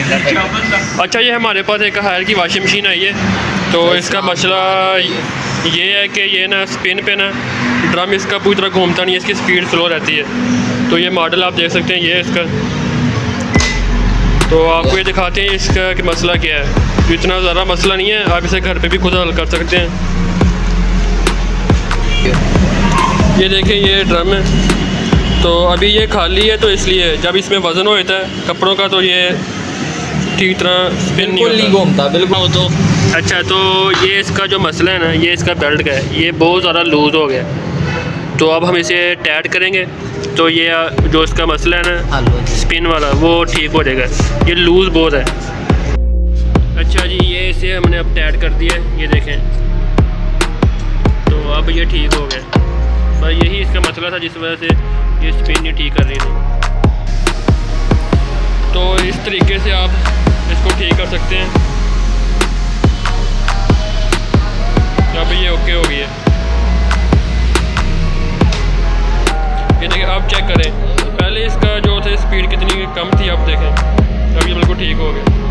अच्छा, ये हमारे पास एक हायर की वॉशिंग मशीन आई है, तो इसका मसला ये है कि ये ना स्पिन पे ना ड्रम इसका पूरी तरह घूमता नहीं है, इसकी स्पीड स्लो रहती है। तो ये मॉडल आप देख सकते हैं, ये है इसका। तो आपको ये दिखाते हैं इसका कि मसला क्या है। तो इतना ज़्यादा मसला नहीं है, आप इसे घर पे भी खुद हल कर सकते हैं। ये देखें, ये ड्रम है, तो अभी ये खाली है, तो इसलिए जब इसमें वज़न होता है कपड़ों का तो ये ठीक तरह स्पिन नहीं घूमता बिल्कुल। तो अच्छा, तो ये इसका जो मसला है ना, ये इसका बेल्ट का है, ये बहुत ज़्यादा लूज़ हो गया। तो अब हम इसे टाइट करेंगे तो ये जो इसका मसला है ना स्पिन वाला, वो ठीक हो जाएगा। ये लूज़ बहुत है। अच्छा जी, ये इसे हमने अब टाइट कर दिया है, ये देखें, तो अब ये ठीक हो गया। बस यही इसका मसला था जिस वजह से ये स्पिन नहीं ठीक कर रही थी। तो इस तरीके से आप इसको ठीक कर सकते हैं। तो अब ये ओके हो गई है। ये देखिए, आप चेक करें, पहले इसका जो थे स्पीड कितनी कम थी, अब देखें अब ये बिल्कुल ठीक हो गया।